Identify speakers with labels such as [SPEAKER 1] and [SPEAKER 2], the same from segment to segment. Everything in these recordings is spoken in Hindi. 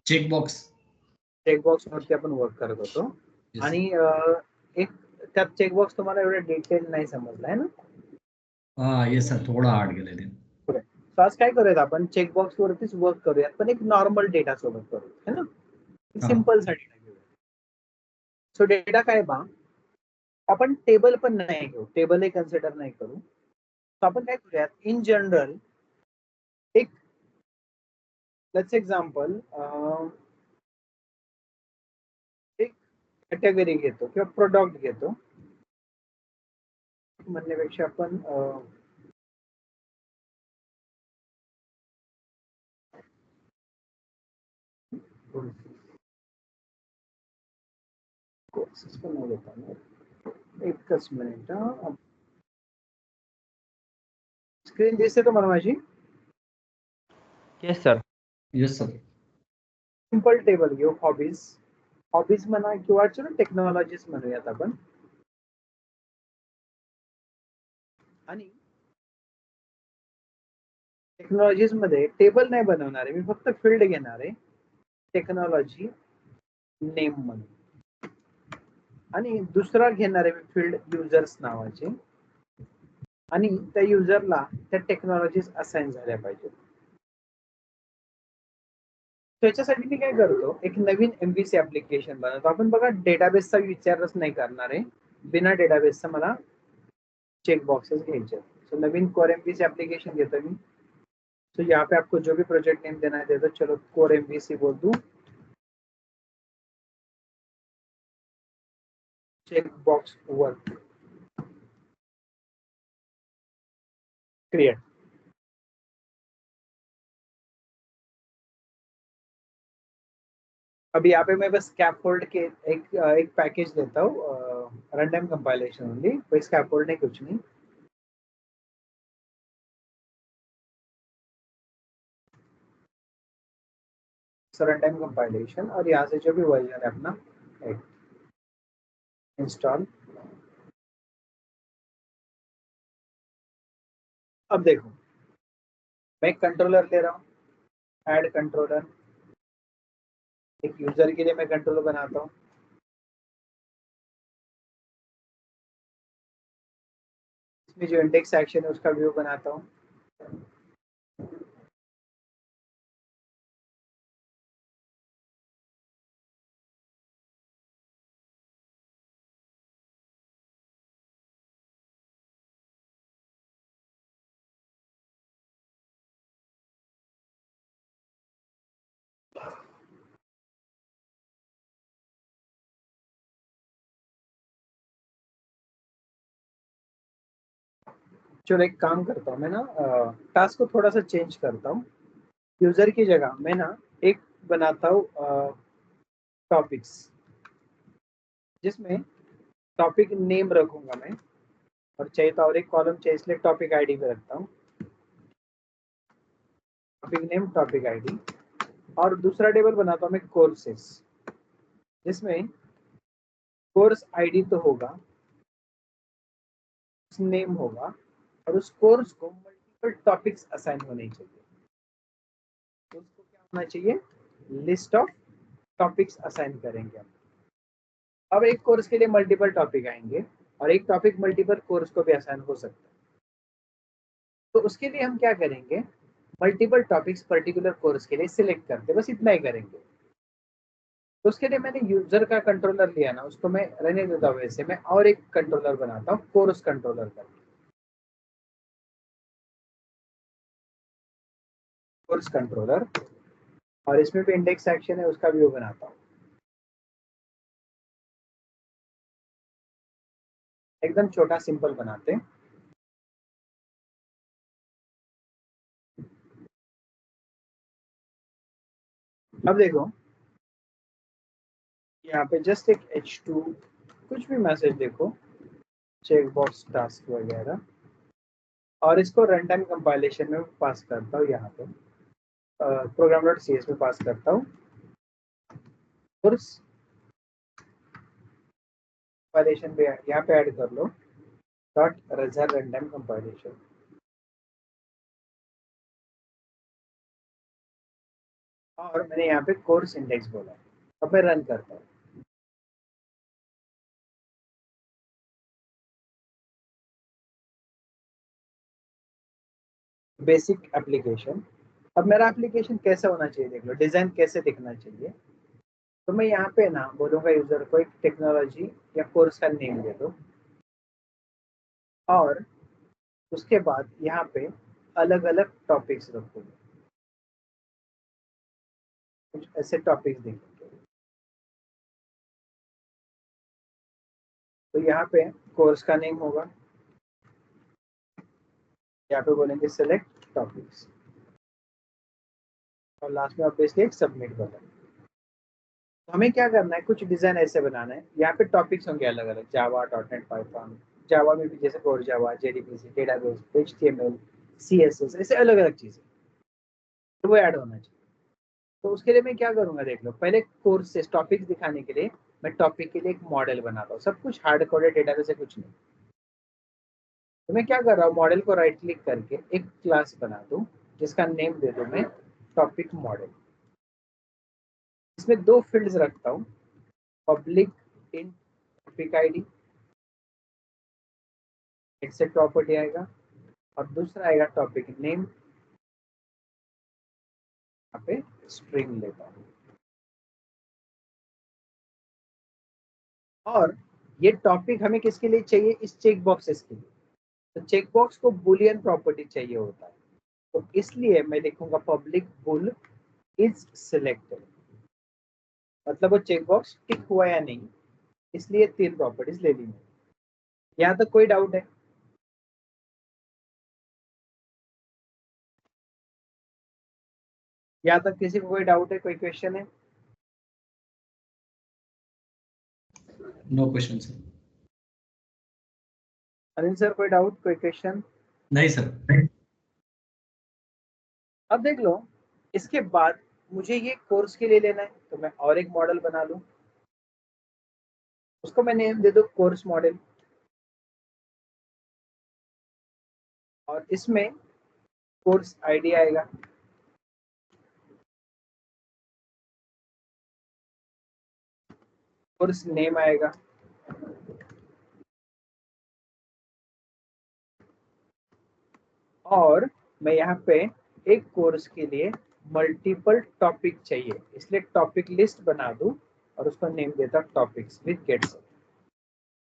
[SPEAKER 1] चेकबॉक्स वरती आपण वर्क करत होतो. आणि एक त्यात चेकबॉक्स तुम्हाला एवढं डिटेल नाही समजलं आहे ना?
[SPEAKER 2] येस सर, थोडा हार्ड गेले ते.
[SPEAKER 1] तर आज काय करूयात आपण चेकबॉक्स वरतीच वर्क करूयात, पण एक नॉर्मल डेटा सोबत करूयात है ना. सिंपल सा डेटा घेऊया. सो डेटा काय बा, आपण टेबल पण नाही घेऊ, टेबल कन्सिडर नाही करू. तर आपण काय करूयात, इन जनरल एक लेट्स एक्झाम्पल एक कॅटेगरी घेतो किंवा प्रोडक्ट घेतो. म्हणण्यापेक्षा आपण एकच मिनिट. स्क्रीन दिसते तुम्हाला माझी?
[SPEAKER 3] Yes sir.
[SPEAKER 2] Yes sir.
[SPEAKER 1] Simple table घेऊ. हॉबीज म्हणा किंवा टेक्नॉलॉजीज म्हणूयात आपण. आणि टेक्नॉलॉजीज मध्ये टेबल नाही बनवणार आहे मी, फक्त फील्ड घेणार आहे टेक्नॉलॉजी नेम म्हणून. आणि दुसरा घेणार आहे मी फील्ड युजर्स नावाचे. आणि त्या युजरला त्या टेक्नॉलॉजीज असाइन झाल्या पाहिजेत. त्याच्यासाठी मी काय करतो, एक नवीन MVC ऍप्लिकेशन बनवतो. आपण बघा डेटाबेसचा विचारच नाही करणार आहे, बिना डेटाबेसचा मला चेक बॉक्सेस घ्यायचे. सो नवीन कोर MVC एप्लीकेशन घेतो मी. तो यहाँ पे आपको जो भी प्रोजेक्ट नेम देना है दे दो. चलो कोर MVC बोल दूं, चेक बॉक्स वर्क क्रिएट. अभी यहाँ पे मैं बस स्कैफोल्ड के एक पैकेज देता हूँ, रनटाइम कंपाइलेशन ओनली, कोई स्कैफोल्ड नहीं, कुछ नहीं. रनटाइम कंपाइलेशन और यहाँ से जो भी वर्जन है अपना इंस्टॉल. अब देखो मैं एक कंट्रोलर ले रहा हूँ, ऐड कंट्रोलर. एक यूजर के लिए मैं कंट्रोलर बनाता हूँ. इसमें जो इंडेक्स एक्शन है उसका व्यू बनाता हूँ. चलो एक काम करता हूँ मैं ना, टास्क को थोड़ा सा चेंज करता हूँ. यूजर की जगह मैं ना एक बनाता हूँ टॉपिक्स, जिसमें टॉपिक नेम रखूंगा मैं, और चाहिए तो और एक कॉलम चाहिए इसलिए टॉपिक आईडी पे रखता हूँ. Topic name, topic ID. और दूसरा टेबल बनाता हूँ मैं कोर्सेस, जिसमें कोर्स आईडी तो होगा, नेम होगा, और उस कोर्स को मल्टीपल टॉपिक्स असाइन होने चाहिए. तो उसको क्या होना चाहिए, लिस्ट ऑफ टॉपिक्स असाइन करेंगे हम. अब एक कोर्स के लिए मल्टीपल टॉपिक आएंगे और एक टॉपिक मल्टीपल कोर्स को भी असाइन हो सकता है. तो उसके लिए हम क्या करेंगे, मल्टीपल टॉपिक्स पर्टिकुलर कोर्स के लिए सिलेक्ट करते, बस इतना ही करेंगे. तो उसके लिए मैंने यूजर का कंट्रोलर लिया ना, उसको मैं रहने देता हूँ वैसे. मैं और एक कंट्रोलर बनाता हूँ कोर्स कंट्रोलर का, कोर्स कंट्रोलर. और इसमें भी इंडेक्स एक्शन है, उसका व्यू बनाता हूँ. एकदम छोटा सिंपल बनाते हैं. अब देखो यहाँ पे जस्ट एक H2 कुछ भी मैसेज देखो, चेक बॉक्स टास्क वगैरह, और इसको रन टाइम कंपाइलेशन में पास करता हूँ. यहाँ पे program.cs में पास करता हूँ. कोर्स कंपाइलेशन पे यहाँ पे ऐड कर लो dot result run time compilation. और मैंने यहाँ पे कोर्स इंडेक्स बोला है। अब मैं रन करता हूँ। Basic application. अब मेरा एप्लीकेशन कैसा होना चाहिए देख लो, डिजाइन कैसे दिखना चाहिए। तो मैं यहाँ पे ना बोलूंगा यूजर को एक टेक्नोलॉजी या कोर्स का नेम दे दो, और उसके बाद यहाँ पे अलग अलग टॉपिक्स रखोगे, कुछ ऐसे टॉपिक्स देखेंगे। तो यहाँ पे कोर्स का नेम होगा, यहाँ पे बोलेंगे सिलेक्ट टॉपिक्स, और लास्ट में ऑब्वियसली एक सबमिट बटन। तो हमें क्या करना है, कुछ डिजाइन ऐसे बनाना है। यहाँ पे टॉपिक्स होंगे अलग अलग, जावा, डॉटनेट, पाइथन। जावा में भी जैसे core Java, JDBC, database, HTML, CSS, ऐसे अलग अलग चीजें, तो वो ऐड होना चाहिए। तो उसके लिए मैं क्या करूंगा देख लो, पहले कोर्स से टॉपिक्स दिखाने के लिए मैं टॉपिक के लिए एक मॉडल बनाता हूँ। सब कुछ हार्ड कोडेड डेटाबेस से कुछ नहीं। तो मैं क्या कर रहा हूँ, मॉडल को राइट क्लिक करके एक क्लास बना दूँ, जिसका नेम दे दूँ मैं टॉपिक मॉडल। इसमें दो फील्ड्स रखता हूँ, पब्लिक इन टॉपिक आईडी, एक से प्रॉपर्टी आएगा, और दूसरा आएगा टॉपिक नेम, यहाँ पे स्ट्रिंग लेता हूँ। और ये टॉपिक हमें किसके लिए चाहिए, इस चेक बॉक्सेस के लिए। तो चेक बॉक्स को बुलियन प्रॉपर्टी चाहिए होता है, तो इसलिए मैं लिखूंगा पब्लिक बुल इज सिलेक्टेड, मतलब वो चेक बॉक्स टिक हुआ या नहीं, इसलिए तीन प्रॉपर्टीज ले ली मैंने। यहाँ तक कोई डाउट है? यहाँ तक किसी को कोई डाउट है, कोई क्वेश्चन है?
[SPEAKER 2] No question sir.
[SPEAKER 1] Anil sir कोई डाउट, कोई क्वेश्चन?
[SPEAKER 2] नहीं सर।
[SPEAKER 1] अब देख लो, इसके बाद मुझे ये कोर्स के लिए लेना है, तो मैं और एक मॉडल बना लूं, उसको मैं नेम दे दूं कोर्स मॉडल, और इसमें कोर्स आईडी आएगा, कोर्स नेम आएगा, और मैं यहाँ पे एक कोर्स के लिए मल्टीपल टॉपिक चाहिए, इसलिए टॉपिक लिस्ट बना दूं, और उसको नेम देता टॉपिक्स विद गेट सेट।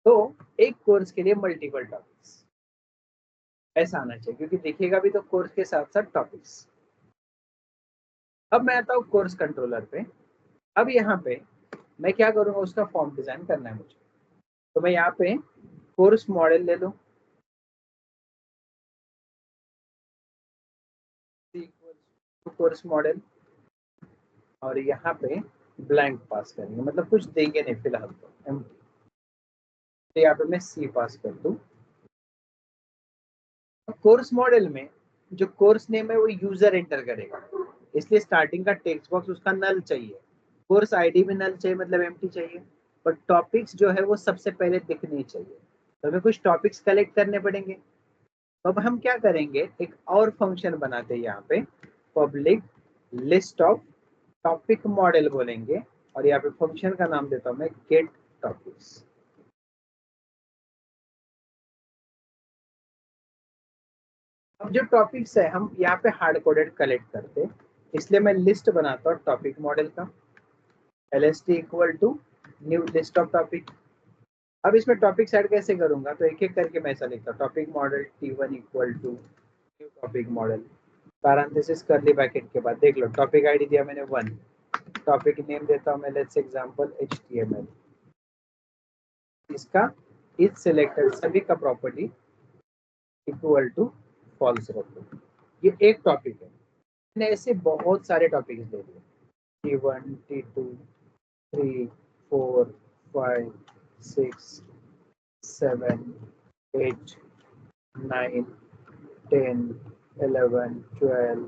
[SPEAKER 1] तो एक कोर्स के लिए मल्टीपल टॉपिक्स ऐसा आना चाहिए, क्योंकि दिखेगा भी तो कोर्स के साथ साथ टॉपिक्स। अब मैं आता हूँ कोर्स कंट्रोलर पे। अब यहाँ पे मैं क्या करूँगा, उसका फॉर्म डिजाइन करना है मुझे। तो मैं यहाँ पे कोर्स मॉडल ले लूँ, कोर्स मॉडल, और यहाँ पे ब्लैंक पास करेंगे, मतलब कुछ देंगे नहीं फिलहाल, तो एम्प्टी। तो यहाँ पे मैं सी पास कर दूँ। कोर्स मॉडल में जो कोर्स नेम है वो यूजर एंटर करेगा, इसलिए स्टार्टिंग का टेक्स्ट बॉक्स उसका नल चाहिए। कोर्स आईडी भी नल चाहिए, मतलब एम्प्टी चाहिए। पर टॉपिक्स जो है वो सबसे पहले दिखने चाहिए, तो हमें कुछ टॉपिक्स कलेक्ट करने पड़ेंगे। तो अब हम क्या करेंगे, एक और फंक्शन बनाते हैं यहाँ पे, public list of topic model बोलेंगे, और यहाँ पे फंक्शन का नाम देता हूँ मैं गेट टॉपिक्स। अब जो टॉपिक्स है हम यहाँ पे हार्ड कोडेड कलेक्ट करते, इसलिए मैं लिस्ट बनाता हूँ टॉपिक मॉडल का, lst equal to new list of topic. अब इसमें टॉपिक ऐड कैसे करूंगा, तो एक एक करके मैं ऐसा लिखता हूँ, topic model t1 equal to new topic model, parenthesis curly bracket के बाद देख लो टॉपिक आईडी दिया मैंने 1, टॉपिक नेम देता हूँ मैं, लेट्स एग्जांपल html, इसका इज सिलेक्टेड सभी का प्रॉपर्टी इक्वल टू फॉल्स रख दो। ये एक टॉपिक है, मैंने ऐसे बहुत सारे टॉपिक्स ले लिए, t1 t2 3 4 5 6 7 8 9 10 11 12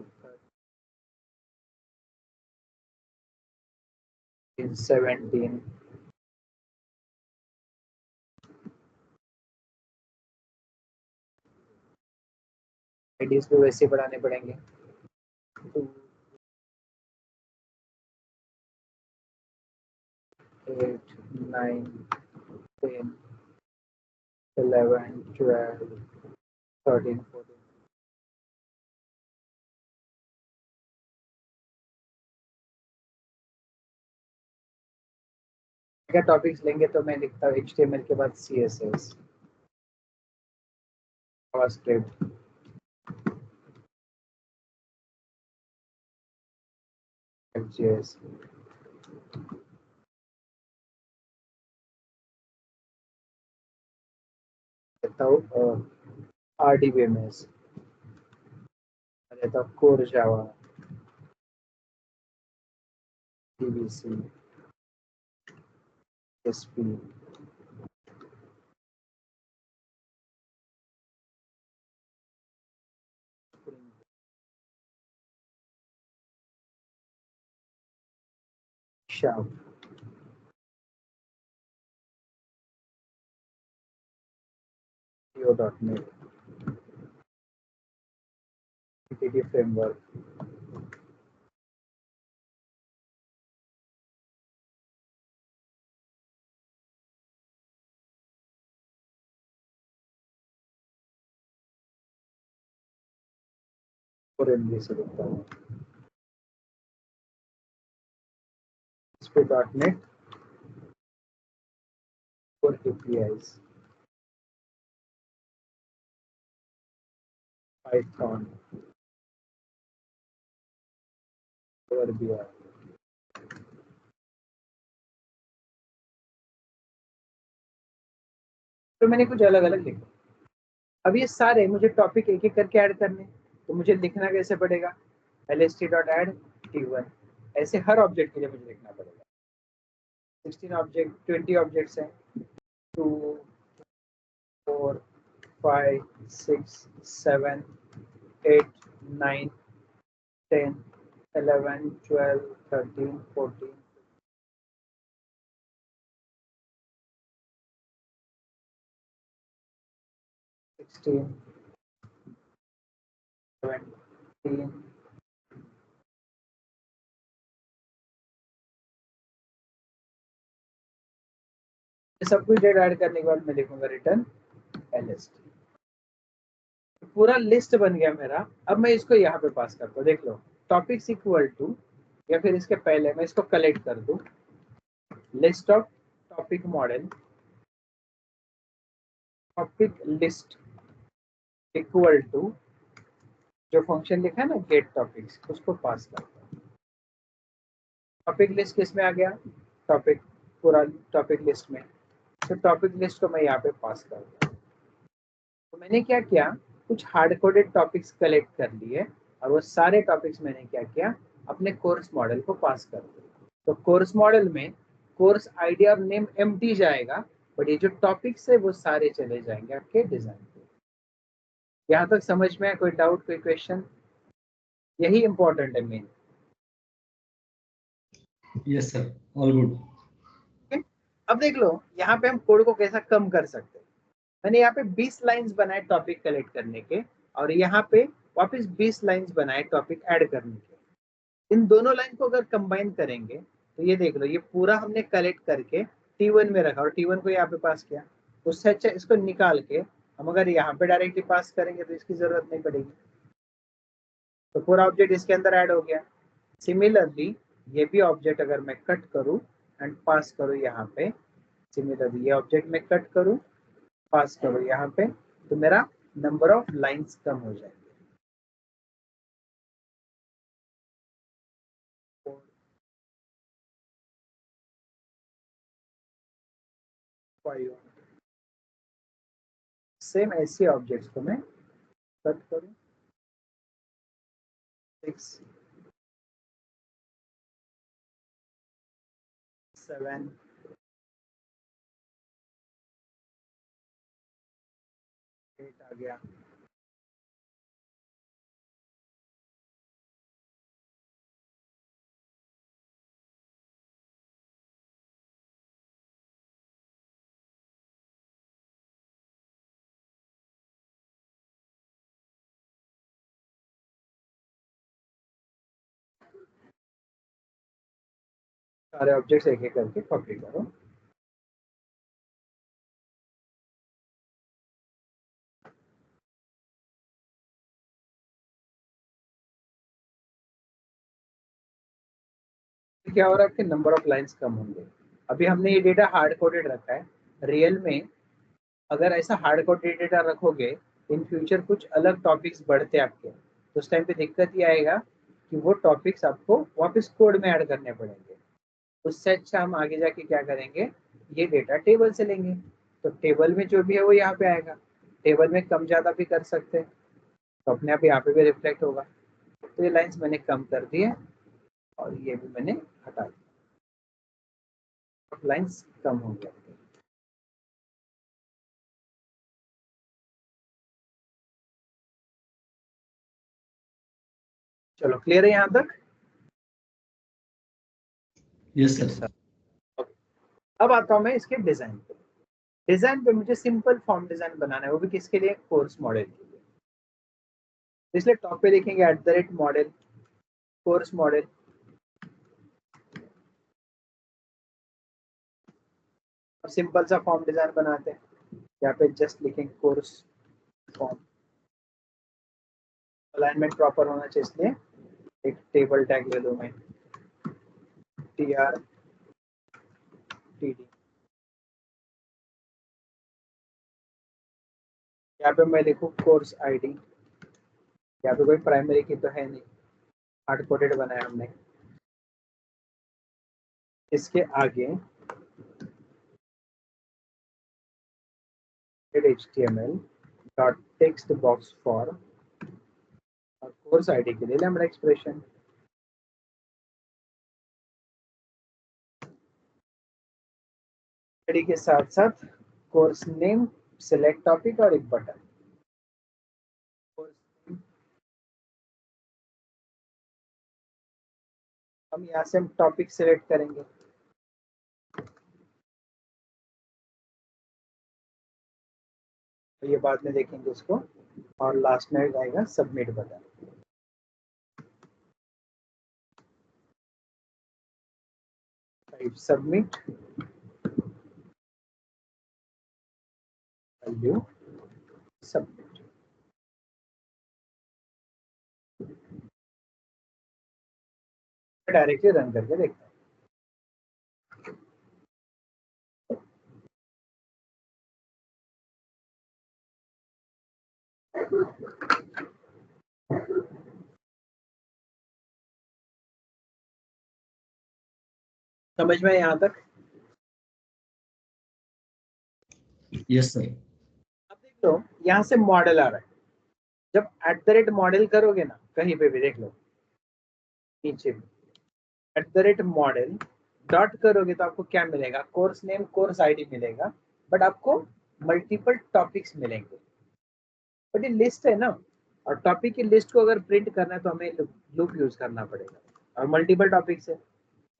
[SPEAKER 1] 13 17। आईडीज भी वैसे बढ़ाने पड़ेंगे, 8, 9, 10, 11, 12, 13, 14. क्या टॉपिक्स लेंगे तो मैं लिखता हूँ HTML के बाद CSS, JavaScript, JS, लेता हूँ RDBMS, लेता हूँ Core Java, DBC, SP, Sharp, .NET, PTT framework, और MVC से लिखता हूँ, इस पे .NET और APIs, Python, Power BI. तो मैंने कुछ अलग अलग लिखा। अब ये सारे मुझे टॉपिक एक एक करके ऐड करने, तो मुझे लिखना कैसे पड़ेगा? lst.add t1, ऐसे हर ऑब्जेक्ट के लिए मुझे लिखना पड़ेगा। 16 ऑब्जेक्ट, 20 ऑब्जेक्ट्स हैं, 2, 4, 5, 6, 7, 8, 9, 10, 11, 12, 13, 14, 16, 17, सब कुछ डेट ऐड करने के बाद मैं लिखूंगा रिटर्न LST। पूरा लिस्ट बन गया मेरा। अब मैं इसको यहाँ पे पास करता हूँ, देख लो, टॉपिक्स इक्वल टू, या फिर इसके पहले मैं इसको कलेक्ट कर दूं, list of topic model, topic list equal to, जो फंक्शन लिखा है ना गेट टॉपिक्स, उसको पास करता हूँ। टॉपिक लिस्ट किस में आ गया? टॉपिक, पूरा टॉपिक लिस्ट में। तो टॉपिक लिस्ट को मैं यहाँ पे पास करता हूँ। तो मैंने क्या किया, कुछ हार्ड कोडेड टॉपिक्स कलेक्ट कर लिए, और वो सारे टॉपिक्स मैंने क्या किया, अपने कोर्स मॉडल को पास कर दिया। तो कोर्स मॉडल में कोर्स आईडी और नेम एम्प्टी जाएगा, बट ये जो टॉपिक्स है वो सारे चले जाएंगे आपके डिजाइन पे। यहाँ तक समझ में है? कोई डाउट, कोई क्वेश्चन? यही इंपॉर्टेंट है main.
[SPEAKER 2] Yes sir, all good.
[SPEAKER 1] अब देख लो यहाँ पे हम कोड को कैसा कम कर सकते हैं। मैंने यहाँ पे 20 लाइंस बनाए टॉपिक कलेक्ट करने के, और यहाँ पे वापस 20 लाइंस बनाए टॉपिक ऐड करने के। इन दोनों लाइन को अगर कंबाइन करेंगे तो ये देख लो, ये पूरा हमने कलेक्ट करके T1 में रखा, और T1 को यहाँ पे पास किया। उससे अच्छा इसको निकाल के हम अगर यहाँ पे डायरेक्टली पास करेंगे तो इसकी जरूरत नहीं पड़ेगी, तो पूरा ऑब्जेक्ट इसके अंदर ऐड हो गया। सिमिलरली ये भी ऑब्जेक्ट अगर मैं कट करूँ एंड पास करूँ यहाँ पे, सिमिलरली ये ऑब्जेक्ट में कट करूँ, पास करूँ यहाँ पे, तो मेरा नंबर ऑफ लाइंस कम हो जाएंगे। सेम ऐसे ऑब्जेक्ट्स को मैं कट करूँ, 6, 7, 8 आ गया, सारे ऑब्जेक्ट्स एक एक करके कॉपी करो। क्या हो रहा है, आपके नंबर ऑफ लाइंस कम होंगे। अभी हमने ये डेटा हार्ड कोडेड रखा है। रियल में अगर ऐसा हार्ड कोडेड डेटा रखोगे, इन फ्यूचर कुछ अलग टॉपिक्स बढ़ते आपके, तो उस टाइम पे दिक्कत ये आएगा कि वो टॉपिक्स आपको वापस कोड में ऐड करने पड़ेंगे। उससे अच्छा हम आगे जाके क्या करेंगे, ये डेटा टेबल से लेंगे, तो टेबल में जो भी है वो यहाँ पे आएगा। टेबल में कम ज़्यादा भी कर सकते हैं, तो अपने आप यहाँ पे भी रिफ्लेक्ट होगा। तो ये लाइंस मैंने कम कर दी है और ये भी मैंने हटा दिया, लाइंस कम हो गया। चलो क्लियर है यहाँ तक?
[SPEAKER 2] Yes sir.
[SPEAKER 1] अब आता हूँ मैं इसके डिजाइन पे। डिजाइन पे मुझे सिंपल फॉर्म डिजाइन बनाना है, वो भी किसके लिए, कोर्स मॉडल के लिए। इसलिए टॉप पे लिखेंगे @मॉडल, कोर्स मॉडल। और सिंपल सा फॉर्म डिजाइन बनाते हैं। यहाँ पे जस्ट लिखेंगे कोर्स फॉर्म। अलाइनमेंट प्रॉपर होना चाहिए, इसलिए एक टेबल टैग ले लूँ मैं, TRTD। यहाँ पे मैं लिखूँ कोर्स ID। यहाँ पे कोई प्राइमरी की तो है नहीं, हार्ड कोडेड बनाया हमने। इसके आगे HTML dot text box for, और कोर्स ID के लिए लैम्बडा एक्सप्रेशन। ID के साथ साथ कोर्स नेम, सिलेक्ट टॉपिक और एक बटन। हम यहाँ से हम टॉपिक सिलेक्ट करेंगे, तो ये बाद में देखेंगे इसको। और लास्ट में आएगा submit button. Type submit, value submit. Directly run करके देखते हैं। समझ में यहाँ तक?
[SPEAKER 2] Yes sir.
[SPEAKER 1] अब देख लो, यहाँ से मॉडल आ रहा है। जब @मॉडल करोगे ना, कहीं पे भी देख लो नीचे @मॉडल डॉट करोगे तो आपको क्या मिलेगा, कोर्स नेम, कोर्स ID मिलेगा, बट आपको मल्टीपल टॉपिक्स मिलेंगे। बट ये लिस्ट है ना, और टॉपिक की लिस्ट को अगर प्रिंट करना है तो हमें लूप यूज करना पड़ेगा, और मल्टीपल टॉपिक्स है।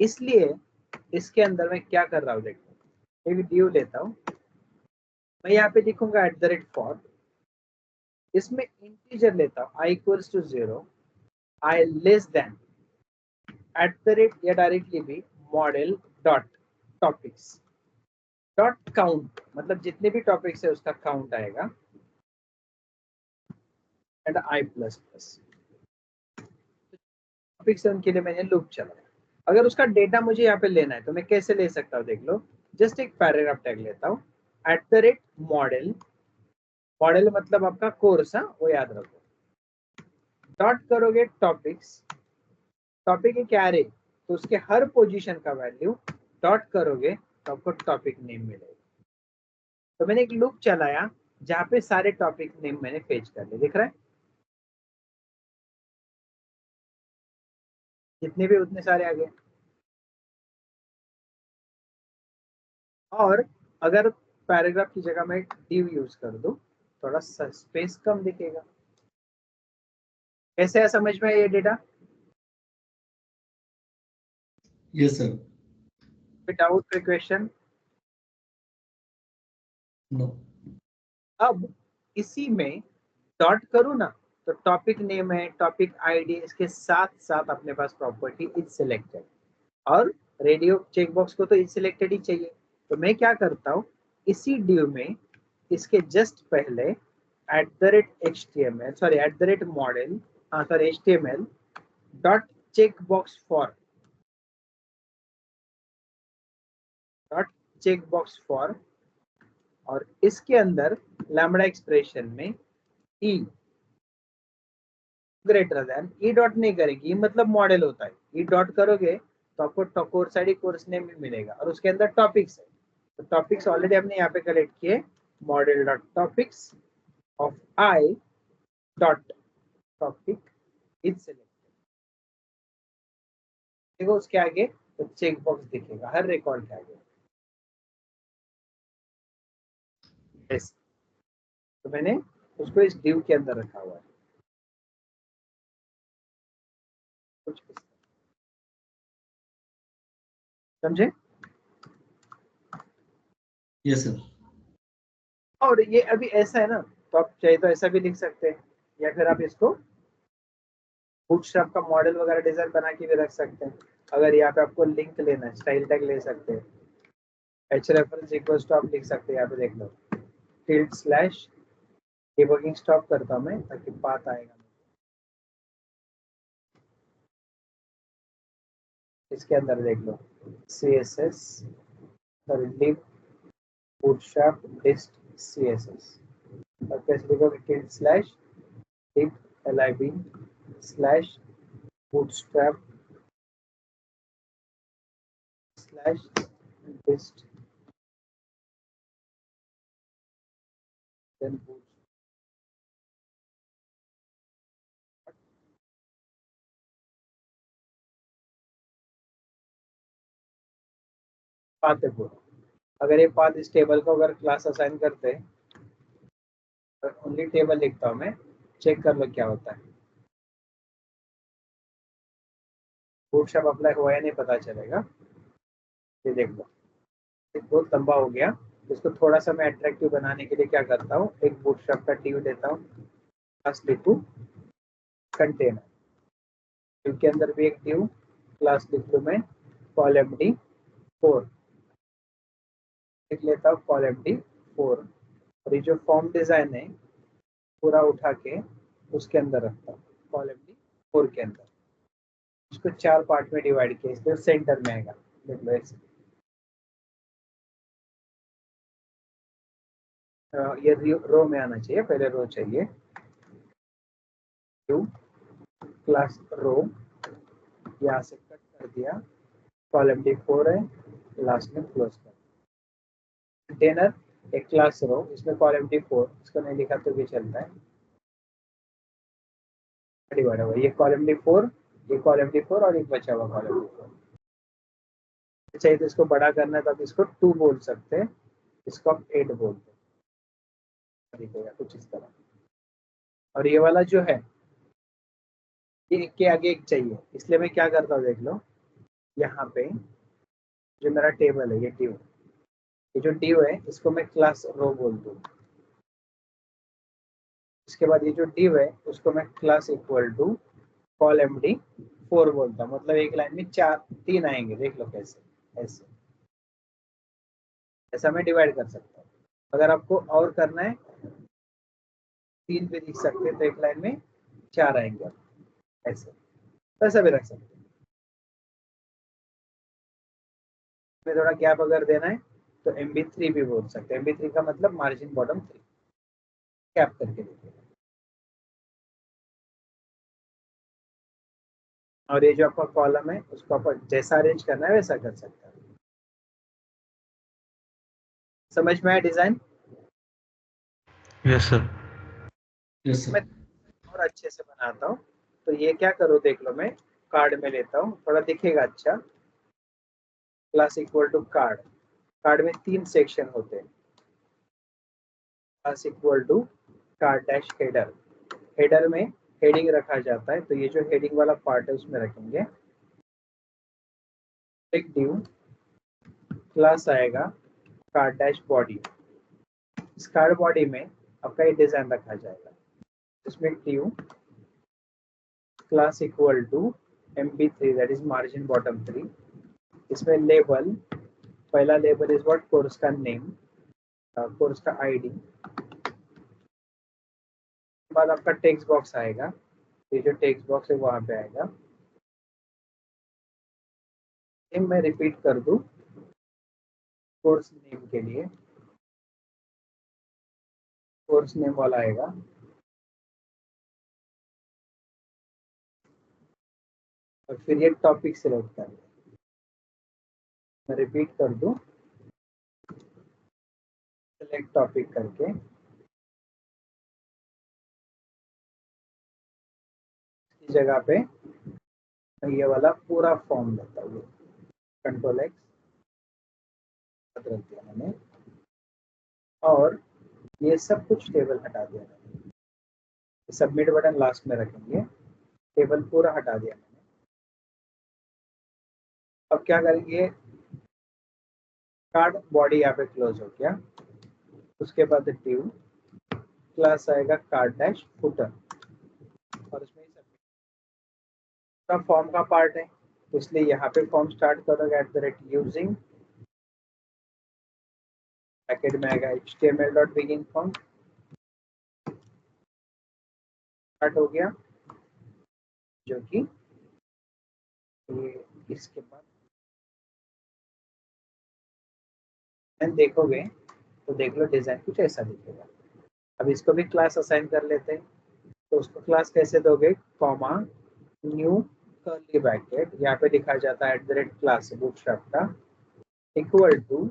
[SPEAKER 1] इसलिए इसके अंदर मैं क्या कर रहा हूँ, देखो एक ड्यू लेता हूँ मैं, यहाँ पे लिखूंगा @for। इसमें इंटीजर लेता हूँ i=0, i लेस देन @ या डायरेक्टली भी model dot topics dot count, मतलब जितने भी टॉपिक्स है उसका काउंट आएगा, एंड i++। टॉपिक्स उनके लिए मैंने लूप चलाया। अगर उसका डेटा मुझे यहाँ पे लेना है तो मैं कैसे ले सकता हूँ, देख लो। जस्ट एक पैराग्राफ टैग लेता हूँ, @मॉडल, मॉडल मतलब आपका कोर्स, हाँ वो याद रखो। डॉट करोगे टॉपिक्स, टॉपिक एक एरे, तो उसके हर पोजीशन का वैल्यू डॉट करोगे तो आपको टॉपिक नेम मिलेगा। तो मैंने एक लूप चलाया जहाँ पे सारे टॉपिक नेम मैंने फेच कर लिए, दिख रहा है? जितने भी उतने सारे आ गए। और अगर पैराग्राफ की जगह मैं div यूज कर दूं, थोड़ा स्पेस कम दिखेगा। कैसे है समझ में ये डेटा?
[SPEAKER 2] Yes sir.
[SPEAKER 1] डाउट, कोई क्वेश्चन?
[SPEAKER 2] नो।
[SPEAKER 1] अब इसी में डॉट करूँ ना, तो टॉपिक नेम है, टॉपिक ID, इसके साथ साथ अपने पास प्रॉपर्टी इज सिलेक्टेड, और रेडियो चेकबॉक्स को तो सिलेक्टेड ही चाहिए, तो मैं क्या करता हूँ, इसी div में इसके जस्ट पहले @html सॉरी @model हाँ sorry html dot checkbox for और इसके अंदर लैम्बडा एक्सप्रेशन में ई ग्रेटर देन, ई डॉट नहीं करेगी, ई मतलब मॉडल होता है, ई डॉट करोगे तो आपको कोर्स आईडी कोर्स नेम भी मिलेगा और उसके अंदर टॉपिक्स है, तो टॉपिक्स ऑलरेडी हमने यहाँ पे कलेक्ट किए, model dot topics of I dot topic is selected. देखो उसके आगे तो चेक बॉक्स दिखेगा हर रिकॉर्ड के आगे। yes. तो मैंने उसको इस div के अंदर रखा हुआ है कुछ इस तरह। समझे?
[SPEAKER 2] Yes sir.
[SPEAKER 1] और ये अभी ऐसा है ना, तो आप चाहे तो ऐसा भी लिख सकते हैं, या फिर आप इसको बूटस्ट्रैप का मॉडल वगैरह डिजाइन बना के भी रख सकते हैं। अगर यहाँ पे आपको लिंक लेना है, स्टाइल टैग ले सकते हैं, एच रेफरेंस इक्वल्स टू आप लिख सकते हैं, यहाँ पे देख लो टिल्ड स्लैश, डिबगिंग स्टॉप करता हूँ मैं ताकि बात आएगा। इसके अंदर देख लो CSS sorry lib bootstrap list CSS और कैसे लिखोगे, tilde slash lib LIB slash bootstrap slash list then path है पूरा। अगर ये पाथ इस टेबल को अगर क्लास असाइन करते हैं, तो ओनली टेबल लिखता हूँ मैं, चेक कर लो क्या होता है, बूटस्ट्रैप अप्लाई हुआ या नहीं पता चलेगा। ये देख लो ये बहुत लंबा हो गया, इसको थोड़ा सा मैं अट्रैक्टिव बनाने के लिए क्या करता हूँ, एक बूटस्ट्रैप का div देता हूँ, क्लास लिखूँ कंटेनर, div के अंदर भी एक div क्लास लिख लूँ मैं colMD4, लिख लेता हूँ colMD4 और ये जो फॉर्म डिजाइन है पूरा उठा के उसके अंदर रखता हूँ colMD4 के अंदर, इसको 4 पार्ट में डिवाइड किया, इसलिए सेंटर में आएगा। देख लो ऐसे ये रो में आना चाहिए, पहले रो चाहिए, div क्लास रो, यहाँ से कट कर दिया, colMD4 है, लास्ट में क्लोज कर। कंटेनर एक क्लास रो, इसमें colMD4, इसको नहीं लिखा तो भी चलता है, डिवाइड हुआ ये colMD4, ये colMD4 और एक बचा हुआ colMD4। चाहिए तो इसको बड़ा करना है तो आप इसको 2 बोल सकते हैं, इसको आप 8 बोलते हैं, दिखेगा कुछ इस तरह। और ये वाला जो है ये एक के आगे एक चाहिए, इसलिए मैं क्या करता हूँ देख लो, यहाँ पे जो मेरा टेबल है ये div, ये जो div है इसको मैं क्लास रो बोल दूँ, इसके बाद ये जो div है उसको मैं क्लास इक्वल टू colMD4 बोलता हूँ, मतलब एक लाइन में 3 आएंगे, देख लो कैसे, ऐसे ऐसा मैं डिवाइड कर सकता हूँ। अगर आपको और करना है 3 भी लिख सकते हैं, तो एक लाइन में 4 आएंगे, ऐसे ऐसा भी रख सकते हैं। में थोड़ा गैप अगर देना है तो MB3 भी बोल सकते हैं, MB3 का मतलब मार्जिन बॉटम 3, गैप करके देखिए। और ये जो आपका कॉलम है उसको आप जैसा अरेंज करना है वैसा कर सकते हैं। समझ में आया डिजाइन?
[SPEAKER 3] Yes sir.
[SPEAKER 2] यस
[SPEAKER 1] मैं
[SPEAKER 2] सर।
[SPEAKER 1] और अच्छे से बनाता हूँ, तो ये क्या करो देख लो, मैं कार्ड में लेता हूँ, थोड़ा दिखेगा अच्छा, class equal to card, card में 3 सेक्शन होते हैं, class equal to card dash header, header में हेडिंग रखा जाता है, तो ये जो हेडिंग वाला पार्ट है उसमें रखेंगे एक div, क्लास आएगा कार्ड डैश बॉडी, इस कार्ड बॉडी में आपका ये डिजाइन रखा जाएगा, इसमें div class equal to MB3 that is margin bottom 3, इसमें लेबल, पहला लेबल इज व्हाट, कोर्स का नेम, कोर्स का आईडी, बाद आपका टेक्स्ट बॉक्स आएगा, ये जो टेक्स्ट बॉक्स है वहां पे आएगा। मैं रिपीट कर दूं, कोर्स नेम के लिए कोर्स नेम वाला आएगा, और फिर ये टॉपिक सिलेक्ट कर, मैं रिपीट कर दूं, सिलेक्ट टॉपिक करके इस जगह पे ये वाला पूरा फॉर्म देता हूँ, कंट्रोल एक्स रख दिया मैंने, और ये सब कुछ टेबल हटा दिया मैंने, सबमिट बटन लास्ट में रखेंगे, टेबल पूरा हटा दिया मैंने। अब क्या करेंगे, कार्ड बॉडी यहाँ पे क्लोज हो गया, उसके बाद ड्यू क्लास आएगा कार्ड डैश फुटर, और उसमें पूरा फॉर्म का पार्ट है, तो इसलिए यहाँ पे फॉर्म स्टार्ट करोगे @using, ब्रैकेट में आएगा html.begin फॉर्म, स्टार्ट हो गया, जो कि ये इसके बाद देखोगे तो देख लो डिजाइन कुछ ऐसा दिखेगा। अब इसको भी क्लास असाइन कर लेते हैं, तो उसको क्लास कैसे दोगे, कॉमा न्यू कर्ली ब्रैकेट, यहाँ पे लिखा जाता है @क्लास बूटस्ट्रैप का, equal to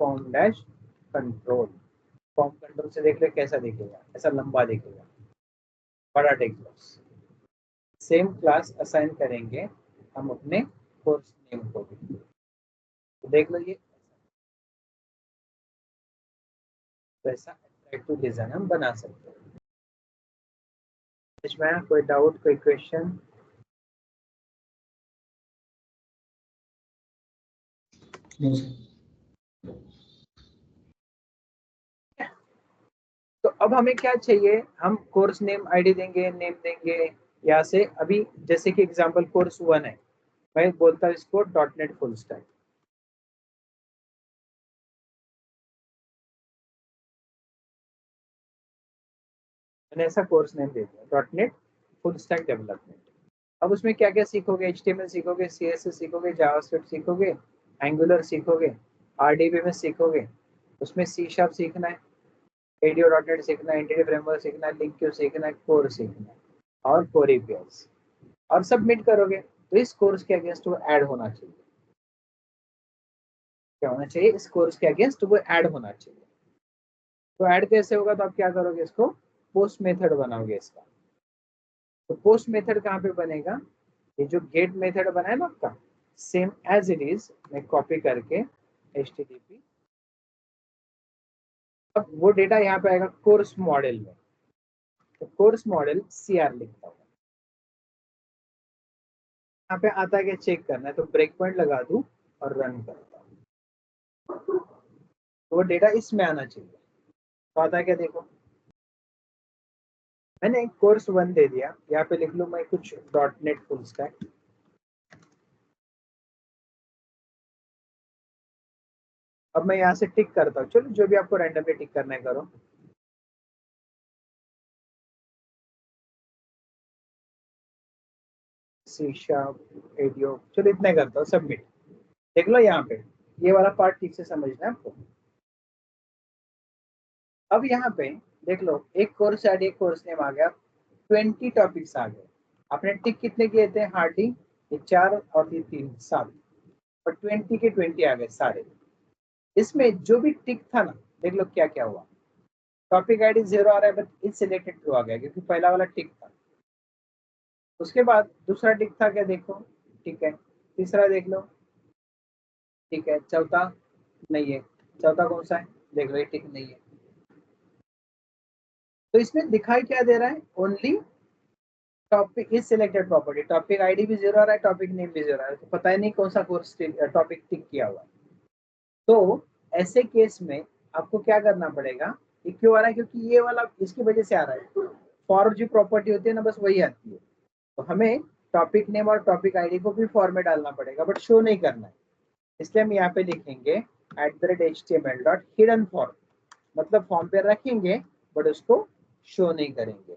[SPEAKER 1] form dash control, form control से देख ले कैसा दिखेगा, ऐसा लंबा दिखेगा, बड़ा text box. Same class assign करेंगे हम अपने कोर्स नेम को भी, तो देख लो ये वैसा अट्रैक्टिव डिजाइन हम बना सकते हैं। इसमें कोई डाउट, कोई क्वेश्चन?
[SPEAKER 2] No sir.
[SPEAKER 1] तो अब हमें क्या चाहिए, हम कोर्स नेम आईडी देंगे, नेम देंगे, यहाँ से अभी जैसे कि एग्जांपल कोर्स 1 है, मैं बोलता हूँ इसको .NET फुल स्टैक, मैंने ऐसा कोर्स नेम दे दिया .NET फुल स्टैक डेवलपमेंट। अब उसमें क्या क्या सीखोगे, HTML सीखोगे, CSS सीखोगे, जावास्क्रिप्ट सीखोगे, एंगुलर सीखोगे, RDB में सीखोगे, उसमें C# सीखना है, ADO.NET सीखना है, एंटिटी फ्रेमवर्क सीखना है, लिंक्यू सीखना है, कोर सीखना है, और कोर APIs, और सबमिट करोगे तो इस कोर्स के अगेंस्ट वो ऐड होना चाहिए। क्या होना चाहिए, इस कोर्स के अगेंस्ट वो ऐड होना चाहिए। तो ऐड कैसे होगा, तो आप क्या करोगे, इसको पोस्ट मेथड बनाओगे इसका। तो पोस्ट मेथड कहाँ पे बनेगा, ये जो गेट मेथड बना है ना आपका, सेम एज इट इज मैं कॉपी करके HTTP, अब वो डेटा यहाँ पे आएगा कोर्स मॉडल में, तो कोर्स मॉडल CR लिखता हूँ, यहाँ पे आता है कि चेक करना है, तो ब्रेक पॉइंट लगा दूं और रन करता हूँ, तो वो डेटा इसमें आना चाहिए। तो आता है क्या, देखो मैंने कोर्स 1 दे दिया, यहाँ पे लिख लूं मैं कुछ .NET फुल स्टैक, अब मैं यहाँ से टिक करता हूँ, चलो जो भी आपको रैंडमली टिक करना है करो, C#, ADO, चलो इतना करता हूँ, सबमिट। देख लो यहाँ पे ये वाला पार्ट ठीक से समझना है आपको। अब यहाँ पे देख लो, एक कोर्स ऐड, एक कोर्स नेम आ गया, 20 टॉपिक्स आ गए, आपने टिक कितने किए थे, हार्डली ये 4 और ये 3 7, और 20 के 20 आ गए सारे। इसमें जो भी टिक था ना, देख लो क्या क्या हुआ, टॉपिक आईडी 0 आ रहा है, बट इज सिलेक्टेड ट्रू आ गया क्योंकि पहला वाला टिक था। उसके बाद दूसरा टिक था क्या, देखो ठीक है, तीसरा देख लो ठीक है, चौथा नहीं है, चौथा कौन सा है, देख लो ये टिक नहीं है। तो इसमें दिखाई क्या दे रहा है, only topic is selected property, topic ID भी 0 आ रहा है, टॉपिक नेम भी 0 आ रहा है, तो पता ही नहीं कौन सा कोर्स टॉपिक टिक किया हुआ है। तो ऐसे केस में आपको क्या करना पड़ेगा, ये क्यों आ रहा है, क्योंकि ये वाला इसकी वजह से आ रहा है, फॉर जो प्रॉपर्टी होती है ना, बस वही आती है। तो हमें टॉपिक नेम और टॉपिक आईडी को भी फॉर्मेट डालना पड़ेगा, बट शो नहीं करना है, इसलिए हम यहाँ पे लिखेंगे @html.hidden form, मतलब फॉर्म पे रखेंगे बट उसको शो नहीं करेंगे।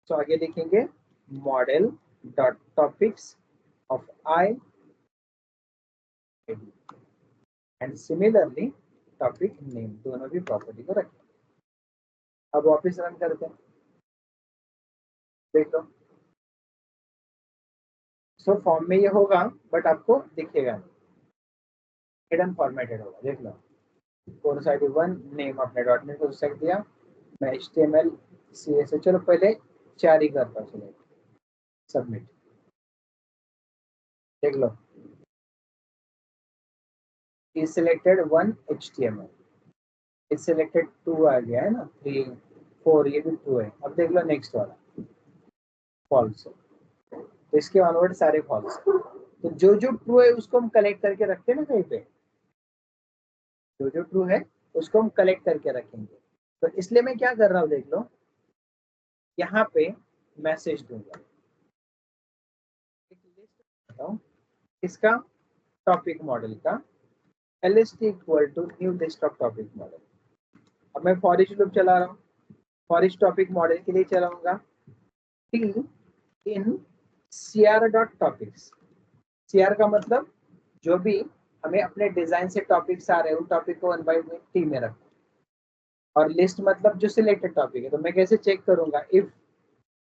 [SPEAKER 1] तो आगे लिखेंगे model dot topics of I and similarly topic name, दोनों भी प्रॉपर्टी को रखें। अब वापस रन करते हैं, देख लो। सो फॉर्म में ये होगा बट आपको दिखेगा नहीं, हिडन फॉर्मेटेड होगा, देख लो। कोर्स आईडी 1 नेम अपने .NET को सेट दिया, मैं HTML CSS, चलो पहले 4 ही करता हूँ, चलो सबमिट, देख लो is selected 1 HTML, is selected 2 आ गया है ना, 3 4 ये भी 2 है। अब देख लो नेक्स्ट वाला फॉल्स है, तो इसके ऑनवर्ड सारे फॉल्स है। तो जो जो ट्रू है उसको हम कलेक्ट करके रखते हैं ना कहीं पे, जो जो ट्रू है उसको हम कलेक्ट करके रखेंगे। तो इसलिए मैं क्या कर रहा हूँ, देख लो यहाँ पे मैसेज दूंगा, एक लिस्ट बनाता हूँ इसका टॉपिक मॉडल का, lst equal to new list of topic model. अब मैं फॉर ईच लूप चला रहा हूँ, फॉर ईच टॉपिक मॉडल के लिए चलाऊंगा टी इन cr.topics, cr का मतलब जो भी हमें अपने डिजाइन से टॉपिक्स आ रहे हैं उन टॉपिक को 1/1 टी में रखो, और लिस्ट मतलब जो सिलेक्टेड टॉपिक है। तो मैं कैसे चेक करूंगा, if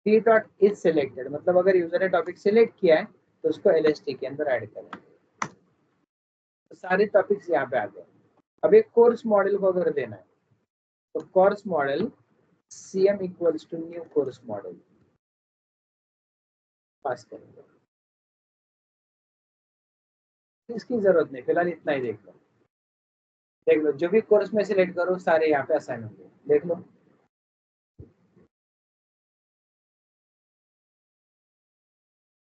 [SPEAKER 1] T dot is selected, मतलब अगर यूजर ने टॉपिक सिलेक्ट किया है तो उसको lst के अंदर ऐड करें, तो सारे टॉपिक्स यहाँ पे आ गए। अब एक कोर्स मॉडल को अगर देना है तो course model cm equals to new course model pass करेंगे, इसकी जरूरत नहीं, फिलहाल इतना ही देख लो। देख लो जो भी कोर्स में सिलेक्ट करो सारे यहाँ पे असाइन होंगे, देख लो।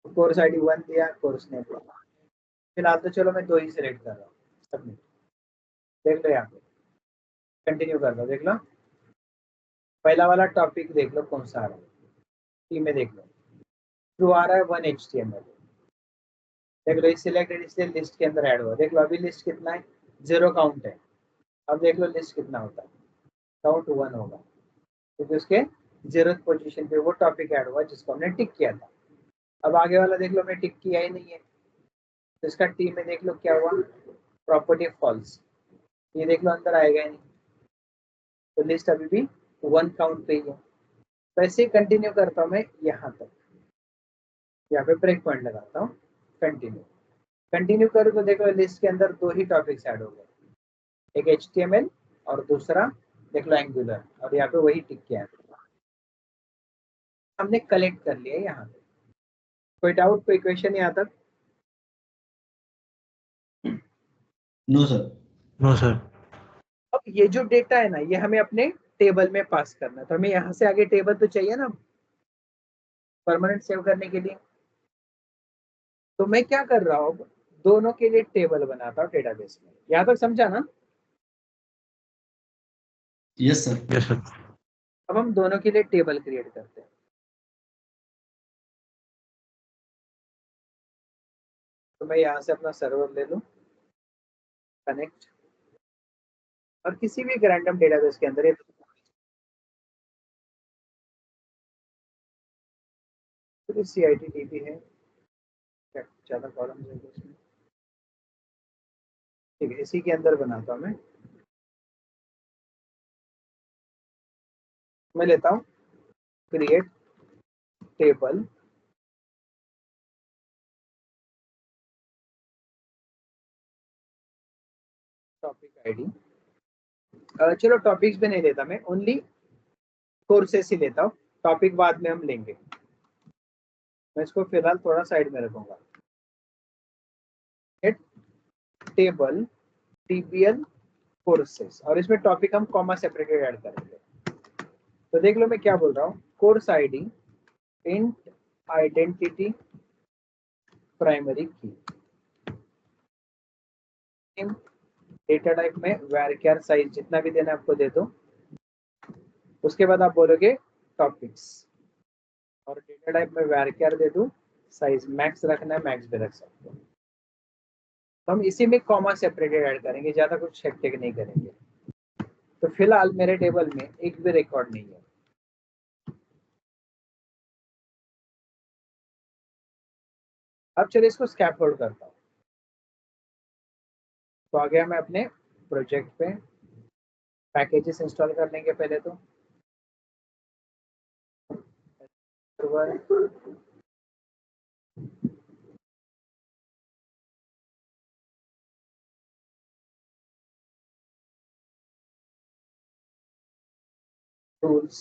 [SPEAKER 1] कोर्स आईडी 1 दिया, कोर्स नेम, फिलहाल तो चलो मैं 2 ही सिलेक्ट कर रहा हूँ, सबमिट, देख लो यहाँ पे कंटिन्यू कर लो, देख लो पहला वाला टॉपिक देख लो कौन सा आ रहा है, टी में देख लो ट्रू आ रहा है 1 HTML, देख लो इस सिलेक्टेड इसलिए लिस्ट के अंदर ऐड हुआ, देख लो अभी लिस्ट कितना है 0 काउंट है। अब देख लो लिस्ट कितना होता है, काउंट 1 होगा, क्योंकि उसके 0th पोजीशन पे वो टॉपिक ऐड हुआ जिसको हमने टिक किया था। अब आगे वाला देख लो मैं टिक किया ही नहीं है, तो इसका टी में देख लो क्या हुआ, प्रॉपर्टी फॉल्स, ये देख लो अंदर आएगा ही नहीं, तो लिस्ट अभी भी 1 काउंट पे ही है। तो ऐसे ही कंटिन्यू करता हूँ मैं यहाँ तक, यहाँ पे ब्रेक पॉइंट लगाता हूँ, कंटिन्यू कंटिन्यू करूँ तो देखो लिस्ट के अंदर 2 ही टॉपिक्स ऐड हो गए, एक HTML और दूसरा देख लो एंगुलर, और यहाँ पे वही टिक किया है, हमने कलेक्ट कर लिया यहाँ पे। कोई डाउट, कोई क्वेश्चन यहाँ तक?
[SPEAKER 2] No sir.
[SPEAKER 3] No sir.
[SPEAKER 1] अब ये जो डेटा है ना ये हमें अपने टेबल में पास करना है, तो हमें यहाँ से आगे टेबल तो चाहिए ना परमानेंट सेव करने के लिए। तो मैं क्या कर रहा हूँ, दोनों के लिए टेबल बनाता हूँ डेटाबेस में, यहाँ तक समझा ना?
[SPEAKER 2] Yes sir.
[SPEAKER 3] Yes sir.
[SPEAKER 1] अब हम दोनों के लिए टेबल क्रिएट करते हैं, तो मैं यहाँ से अपना सर्वर ले लूँ कनेक्ट, और किसी भी रैंडम डेटाबेस के अंदर ये CITDB है, ज्यादा कॉलम्स है इसमें, ठीक है इसी के अंदर बनाता हूँ मैं लेता हूँ क्रिएट टेबल टॉपिक आईडी, चलो टॉपिक्स भी नहीं लेता मैं, ओनली कोर्सेस ही लेता हूँ, टॉपिक बाद में हम लेंगे, मैं इसको फिलहाल थोड़ा साइड में रखूंगा। टेबल TBL कोर्सेस, और इसमें टॉपिक हम कॉमा सेपरेटेड ऐड करेंगे। तो देख लो मैं क्या बोल रहा हूँ, course ID int identity primary की, डेटा टाइप में varchar साइज जितना भी देना आपको दे दो, उसके बाद आप बोलोगे टॉपिक्स, और डेटा टाइप में varchar दे दूं, साइज मैक्स रखना है मैक्स भी रख सकते हो। तो हम इसी में कॉमा सेपरेटेड ऐड करेंगे, ज्यादा कुछ हेक्टिक नहीं करेंगे। तो फिलहाल मेरे टेबल में एक भी रिकॉर्ड नहीं है। अब चलिए इसको स्कैफोल्ड करता हूँ। तो आ गया मैं अपने प्रोजेक्ट पे, पैकेजेस इंस्टॉल कर लेंगे पहले तो। टूल्स,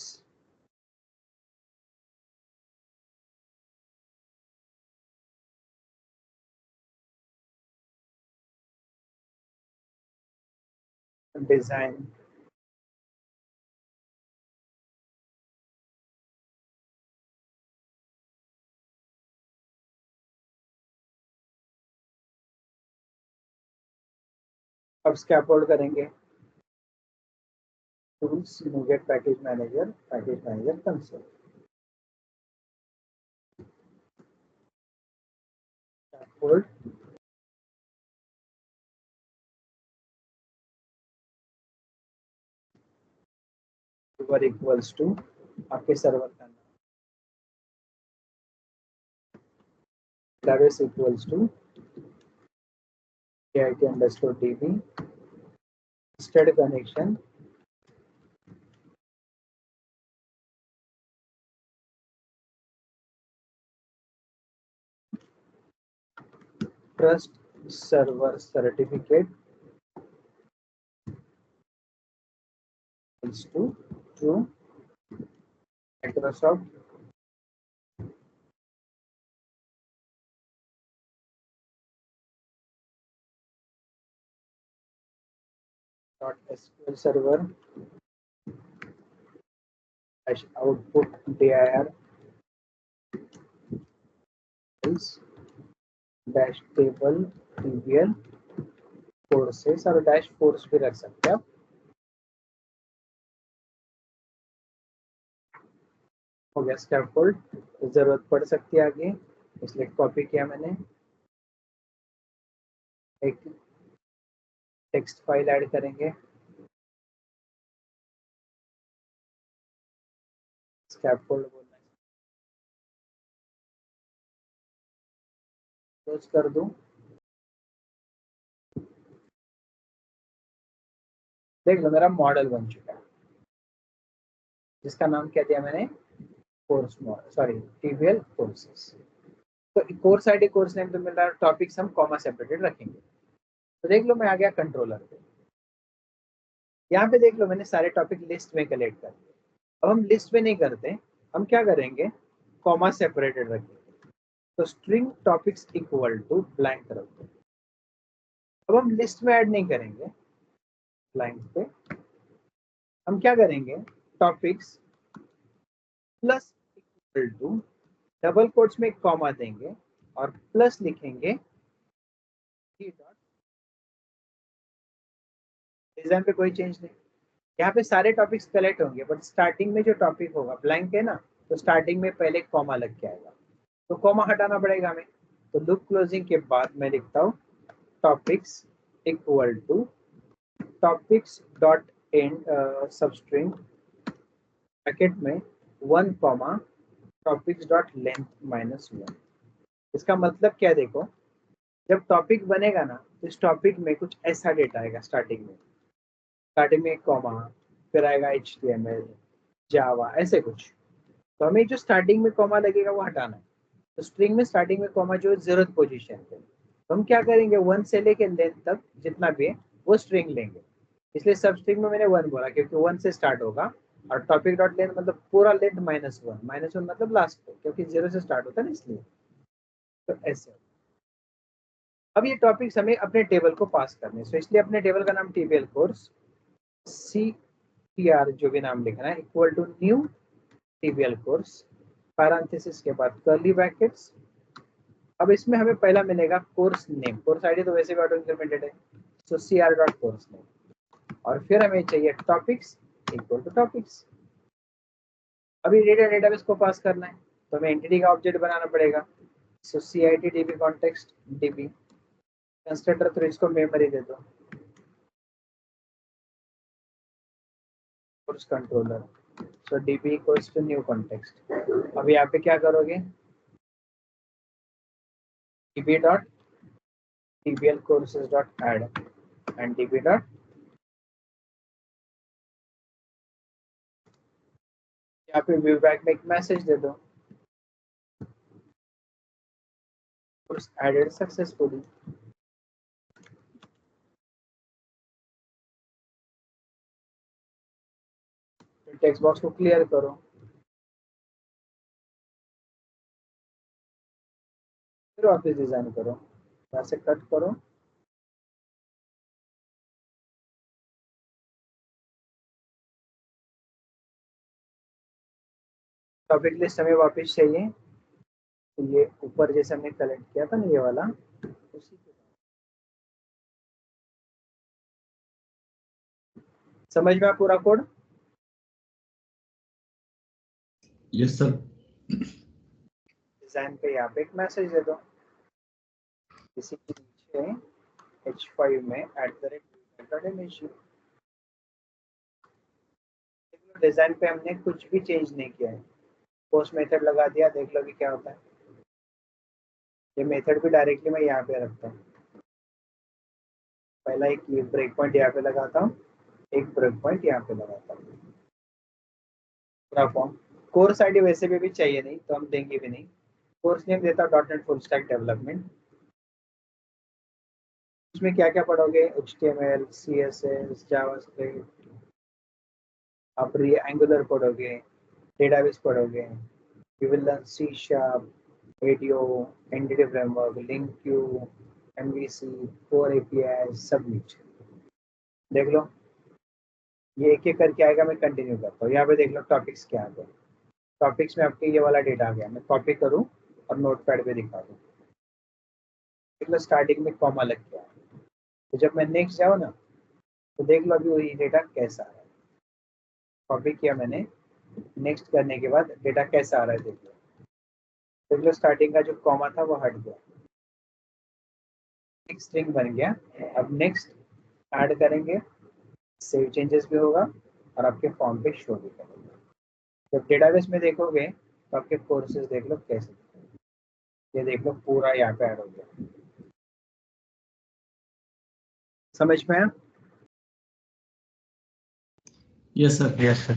[SPEAKER 1] डिजाइन, अब स्कैफोल्ड करेंगे। Tools, NuGet package manager console, scaffold your equals to आपके सर्वर का नाम, database equals to KIT_DB, trusted connection, trust server certificate equals to true, Microsoft .SQL server output dir dash table TBL courses और डैश कोर्स भी रख सकते हैं आप। हो गया स्कैफोल्ड, जरूरत पड़ सकती है आगे, इसलिए कॉपी किया मैंने। एक टेक्स्ट फाइल ऐड करेंगे, स्कैफोल्ड बोलना है, क्लोज कर दूं। देख लो मेरा मॉडल बन चुका है, जिसका नाम क्या दिया मैंने, course model, sorry TBL courses. तो कोर्स आईडी कोर्स नेम तो मिल रहा है, टॉपिक्स हम कॉमा सेपरेटेड रखेंगे। तो देख लो मैं आ गया कंट्रोलर पे, यहाँ पे देख लो मैंने सारे टॉपिक लिस्ट में कलेक्ट कर दिए। अब हम लिस्ट में नहीं करते, हम क्या करेंगे, कॉमा सेपरेटेड रखेंगे। तो string topics equal to blank रख दो। अब हम लिस्ट में ऐड नहीं करेंगे, ब्लैंक पे हम क्या करेंगे, topics plus equal to, double quotes में एक कॉमा देंगे और प्लस लिखेंगे डिजाइन पे कोई चेंज नहीं। यहाँ पे सारे टॉपिक्स कलेक्ट होंगे, बट स्टार्टिंग में जो टॉपिक होगा ब्लैंक है ना, तो स्टार्टिंग में पहले कॉमा लग के आएगा, तो कॉमा हटाना पड़ेगा हमें। तो लूप क्लोजिंग के बाद मैं लिखता हूँ topics equal to topics dot and substring bracket में 1 कॉमा टॉपिक्स डॉट लेंथ -1। इसका मतलब क्या है, देखो जब टॉपिक बनेगा ना, तो इस टॉपिक में कुछ ऐसा डेटा आएगा स्टार्टिंग में एक कॉमा, फिर आएगा HTML जावा ऐसे कुछ। तो हमें जो स्टार्टिंग में कॉमा लगेगा वो हटाना है। तो स्ट्रिंग में स्टार्टिंग में कॉमा जो जरूरत पोजीशन पे, तो हम क्या करेंगे, 1 से लेके लेंथ तक जितना भी है वो स्ट्रिंग लेंगे। इसलिए सब स्ट्रिंग में मैंने 1 बोला, क्योंकि 1 से स्टार्ट होगा, और टॉपिक डॉट लेंथ मतलब पूरा लेंथ -1 मतलब लास्ट पे, क्योंकि 0 से स्टार्ट होता है ना इसलिए। तो ऐसे अब ये टॉपिक्स हमें अपने टेबल को पास करने, तो इसलिए अपने टेबल का नाम TBL कोर्स CTR जो भी नाम लिखना है equal to new TBL course, parenthesis के बाद कर्ली ब्रैकेट्स। अब इसमें हमें पहला मिलेगा कोर्स नेम, कोर्स आईडी तो वैसे भी ऑटो इंक्रीमेंटेड है, सो CR डॉट कोर्स नेम, और फिर हमें चाहिए टॉपिक्स इक्वल टू टॉपिक्स। अभी डेटाबेस को पास करना है, तो हमें एंटिटी का ऑब्जेक्ट बनाना पड़ेगा। So CIT DB context DB constructor, तो इसको मेमोरी दे दो, course controller. So DB equals to new context. अब यहाँ पे क्या करोगे, DB dot DBL courses dot add and DB dot, यहाँ पे व्यू बैक में एक मैसेज दे दो, course added successfully। Text box को क्लियर करो, फिर वापस डिजाइन करो, यहाँ से कट करो, टॉपिक लिस्ट हमें वापस चाहिए, तो ये ऊपर जैसे हमने कलेक्ट किया था ना ये वाला, उसी के समझ में पूरा कोड।
[SPEAKER 2] Yes sir.
[SPEAKER 1] डिजाइन पे यहाँ पे एक मैसेज दे दो, इसी के नीचे H5 में @image। डिजाइन पे हमने कुछ भी चेंज नहीं किया है, पोस्ट मेथड लगा दिया, देख लो कि क्या होता है। ये मेथड भी डायरेक्टली मैं यहाँ पे रखता हूँ, पहला एक ब्रेक पॉइंट यहाँ पे लगाता हूँ, एक ब्रेक पॉइंट यहाँ पे लगाता हूँ। पूरा फॉर्म, कोर्स आईडी वैसे भी चाहिए नहीं तो हम देंगे भी नहीं। कोर्स नेम देता हूँ .NET फुल स्टैक डेवलपमेंट। उसमें क्या क्या पढ़ोगे, HTML, CSS, जावास्क्रिप्ट, आप एंगुलर पढ़ोगे, डेटाबेस पढ़ोगे, you will learn C#, ADO, Entity Framework, LinkQ, MVC, Core API, सब नीचे देख लो। ये एक एक करके आएगा, मैं कंटिन्यू करता हूँ। यहाँ पे देख लो टॉपिक्स क्या आ गए, टॉपिक्स में आपके ये वाला डेटा आ गया, मैं कॉपी करूँ और नोटपैड पे दिखा दूँ। देख लो स्टार्टिंग में कॉमा लग गया, तो जब मैं नेक्स्ट जाऊँ ना तो देख लो अभी वही डेटा कैसा आ रहा है। कॉपी किया मैंने, नेक्स्ट करने के बाद डेटा कैसा आ रहा है देख लो स्टार्टिंग का जो कॉमा था वो हट गया, एक स्ट्रिंग बन गया। अब नेक्स्ट ऐड करेंगे, सेव चेंजेस भी होगा और आपके फॉर्म पे शो भी करेगा। जब डेटाबेस में देखोगे तो आपके कोर्सेज देख लो कैसे, ये देख लो पूरा यहाँ पे ऐड हो गया। समझ में आया?
[SPEAKER 2] Yes sir.
[SPEAKER 3] Yes sir.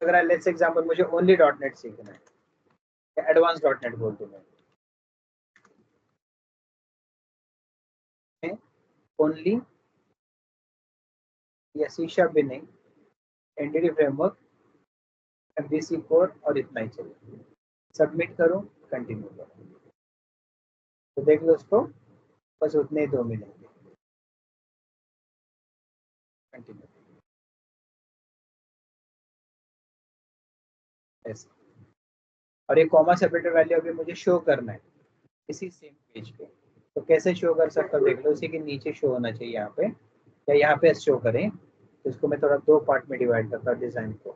[SPEAKER 1] अगर लेट्स एग्जांपल मुझे ओनली .NET सीखना है या एडवांस .NEट बोल दूं मैं, ओनली या C# भी नहीं, एंटिटी फ्रेमवर्क, MVC कोर और इतना ही चाहिए। सबमिट करो, कंटिन्यू करो, तो देख लो उसको बस उतने ही 2 मिलेंगे। कंटिन्यू ऐसे, और ये कॉमा सेपरेटर वैल्यू अभी मुझे शो करना है इसी सेम पेज पे, तो कैसे शो कर सकता हूँ देख लो, उसी के नीचे शो होना चाहिए यहाँ पे, या यहाँ पे शो करें। तो इसको मैं थोड़ा 2 पार्ट में डिवाइड करता हूँ डिजाइन को।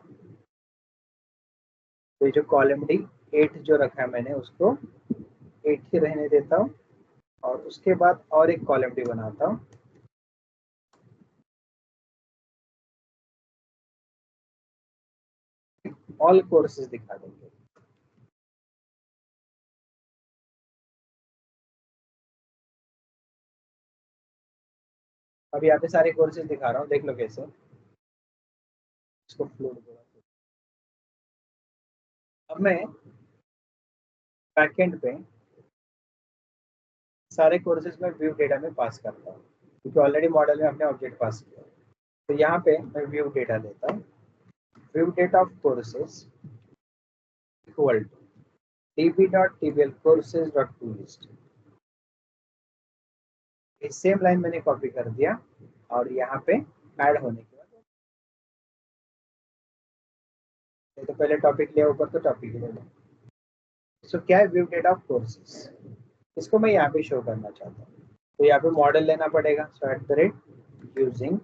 [SPEAKER 1] तो ये जो कॉलम डी 8 जो रखा है मैंने उसको 8 ही रहने देता हूँ, और उसके बाद और एक कॉलम डी बनाता हूँ, ऑल कोर्सेज दिखा देंगे। अब यहाँ पे सारे कोर्सेज दिखा रहा हूँ, देख लो कैसे। इसको फ्लोट करो। अब मैं बैकएंड पे सारे कोर्सेज में व्यू डेटा में पास करता हूँ, क्योंकि ऑलरेडी मॉडल में हमने ऑब्जेक्ट पास किया। तो यहाँ पे मैं व्यू डेटा लेता हूँ, view data of courses equal to db.tbl courses.toList। इस सेम लाइन मैंने कॉपी कर दिया और यहाँ पे ऐड होने के बाद, तो पहले टॉपिक लिया ऊपर, तो टॉपिक ले लो। सो क्या है व्यू डेटा ऑफ कोर्सेज, इसको मैं यहाँ पे शो करना चाहता हूँ, तो यहाँ पे मॉडल लेना पड़ेगा। सो यूजिंग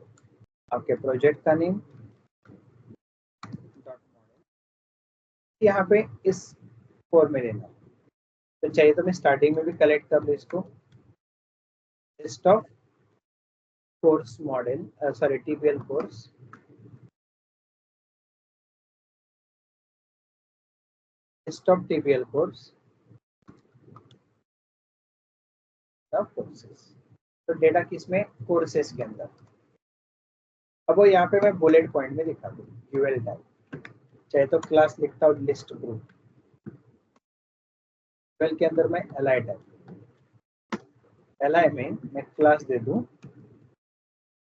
[SPEAKER 1] आपके प्रोजेक्ट का नेम डॉट मॉडल, यहाँ पे इस 4 में लेना, तो चाहिए तो मैं स्टार्टिंग में भी कलेक्ट कर लूँ इसको, list of course model, sorry TPL course, list of TPL course of courses. तो डेटा किसमें, कोर्सेस के अंदर। अब वो यहाँ पे मैं बुलेट पॉइंट में दिखा दूँ, यूएल टाइप, चाहे तो क्लास लिखता हूँ लिस्ट ग्रुप, यूएल के अंदर मैं एलआई टाइप, एलआई में मैं क्लास दे दूँ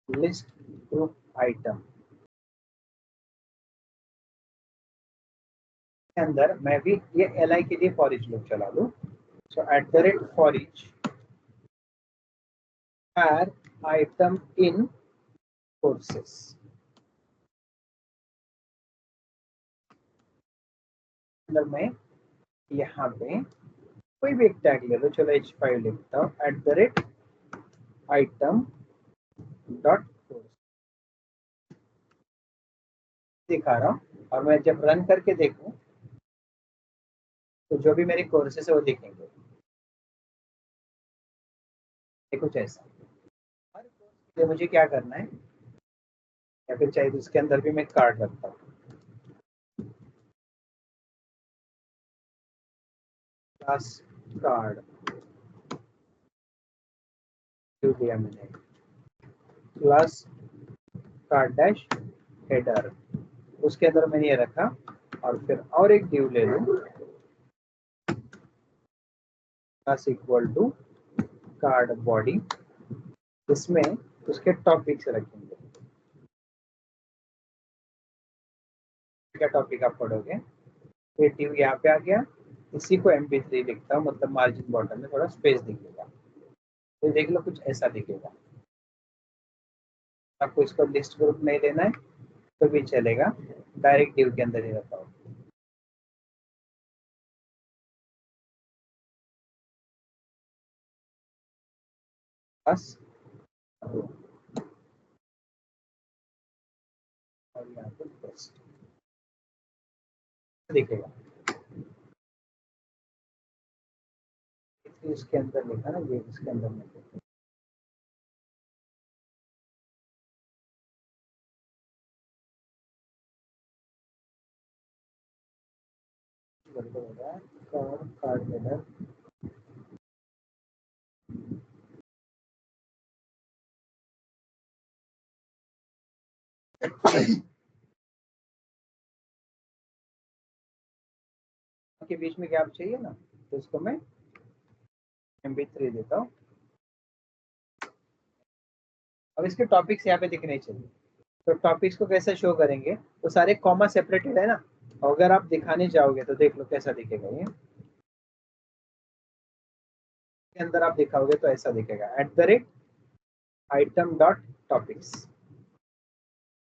[SPEAKER 1] लिस्ट ग्रुप आइटम, के अंदर मैं भी ये एलआई के लिए फॉर ईच लूप चला दूँ। So @ for each var item in courses, अंदर मैं यहाँ पे कोई भी एक टैग ले लो, चलो h5 लिखता हूँ, @ आइटम डॉट कोर्स दिखा रहा हूँ, और मैं जब रन करके देखूँ तो जो भी मेरे कोर्सेस है वो दिखेंगे। कुछ ऐसा, हर कोर्स के लिए मुझे क्या करना है, या फिर चाहिए तो इसके अंदर भी मैं कार्ड रखता हूँ, क्लास कार्ड क्यों दिया मैंने, क्लास कार्ड डैश हेडर, उसके अंदर मैंने ये रखा, और फिर और एक ड्यू ले लूँ, class equal to card body, इसमें उसके टॉपिक्स रखेंगे। क्या टॉपिक आप पढ़ोगे, ये ड्यू यहाँ पे आ गया, इसी को MP3 लिखता हूँ, मतलब मार्जिन बॉटम में थोड़ा स्पेस दिखेगा, तो देख लो कुछ ऐसा दिखेगा। आपको इसको लिस्ट ग्रुप नहीं लेना है तो भी चलेगा, डायरेक्ट ड्यू के अंदर ही रखा हो। बस, और यहाँ पे टेस्ट दिखेगा, इसके अंदर लिखा ना, ये इसके अंदर में कार्ड हेडर, के बीच में गैप चाहिए ना, तो इसको मैं MP3 देता हूँ। अब इसके टॉपिक्स यहाँ पे दिखने चाहिए, तो टॉपिक्स को कैसे शो करेंगे, तो सारे कॉमा सेपरेटेड है ना, अगर आप दिखाने जाओगे तो देख लो कैसा दिखेगा, ये के अंदर आप दिखाओगे तो ऐसा दिखेगा, @ item dot topics,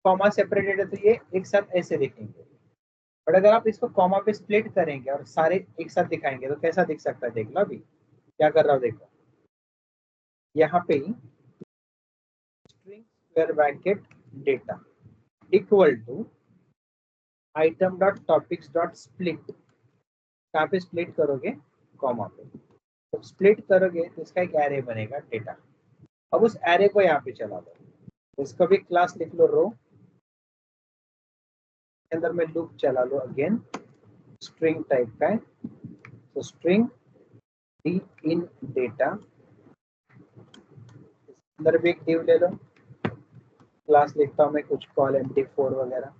[SPEAKER 1] comma separated है तो ये एक साथ ऐसे दिखेंगे, बट अगर आप इसको कॉमा पे स्प्लिट करेंगे और सारे एक साथ दिखाएंगे तो कैसा दिख सकता है, देख लो अभी क्या कर रहा हूँ, देखो यहाँ पे string square bracket data equal to item dot topics dot split, कहाँ पे स्प्लिट करोगे, कॉमा पे, तो स्प्लिट करोगे तो इसका एक एरे बनेगा डेटा। अब उस एरे को यहाँ पे चला दो, तो इसका भी क्लास लिख लो, रो के अंदर में लूप चला लो, अगेन स्ट्रिंग टाइप का है, तो स्ट्रिंग डी इन डेटा, अंदर भी एक डिव ले लो, क्लास लिखता हूँ मैं कुछ कॉल MD4 वगैरह,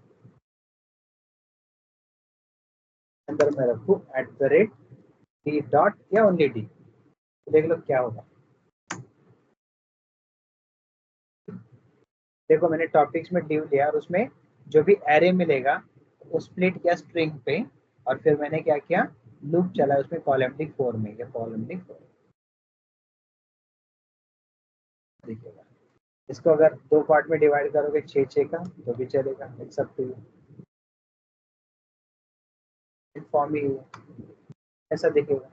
[SPEAKER 1] अंदर में रखू @ डी डॉट या ओनली डी, तो देख लो क्या होगा, देखो मैंने टॉपिक्स में डिव लिया और उसमें जो भी एरे मिलेगा वो स्प्लिट किया स्ट्रिंग पे, और फिर मैंने क्या किया, लूप चला उसमें कॉल MD4 में, या कॉल MD4 दिखेगा। इसको अगर दो पार्ट में डिवाइड करोगे 6 का तो भी चलेगा, it's up to you, form ही ऐसा दिखेगा।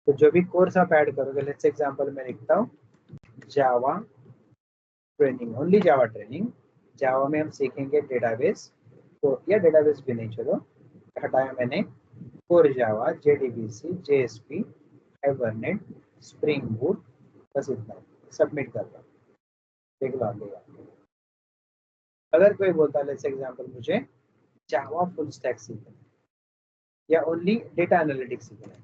[SPEAKER 1] तो जो भी कोर्स आप ऐड करोगे, लेट्स एग्जांपल मैं लिखता हूँ जावा ट्रेनिंग, ओनली जावा ट्रेनिंग, जावा में हम सीखेंगे डेटाबेस, तो या डेटाबेस भी नहीं, चलो हटाया मैंने core Java, JDBC, JSP, hibernate, spring boot, बस इतना। सबमिट कर दो, देख लो आगे। अगर कोई बोलता है लेट्स एग्जांपल मुझे जावा फुल स्टैक सीखना है या ओनली डेटा एनालिटिक्स सीखना है,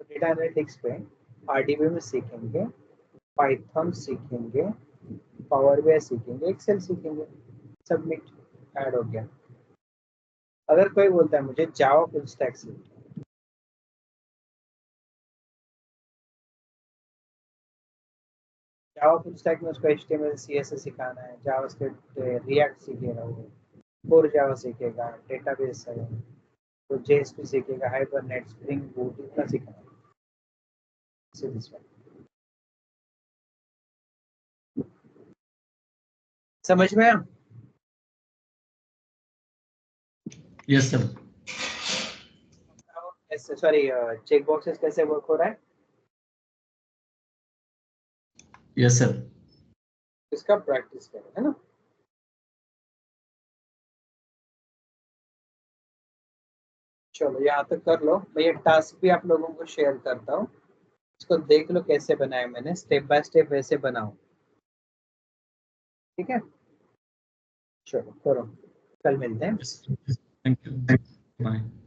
[SPEAKER 1] तो डेटा एनालिटिक्स पे आरडीबी में सीखेंगे, पाइथन सीखेंगे, पावर बीआई सीखेंगे, एक्सेल सीखेंगे, सबमिट, ऐड हो गया। अगर कोई बोलता है मुझे जावा फुल स्टैक सीखना है, जावा फुल स्टैक में उसको एचटीएमएल सीएसएस सिखाना है, जावास्क्रिप्ट, रिएक्ट सीखेगा वो, कोर जावा सीखेगा, डेटाबेस है तो जेएसपी सीखेगा, हाइबरनेट, स्प्रिंग बूट, इतना सीखना है। समझ में आया?
[SPEAKER 2] Yes sir.
[SPEAKER 1] Sorry, check boxes कैसे वर्क हो रहा है
[SPEAKER 2] यस सर।
[SPEAKER 1] इसका प्रैक्टिस करें, है ना। चलो यहाँ तक कर लो। मैं ये टास्क भी आप लोगों को शेयर करता हूँ, इसको देख लो कैसे बनाया मैंने, स्टेप बाय स्टेप वैसे बनाओ, ठीक है। चलो करो, कल मिलते हैं।
[SPEAKER 2] Thank you. बाय।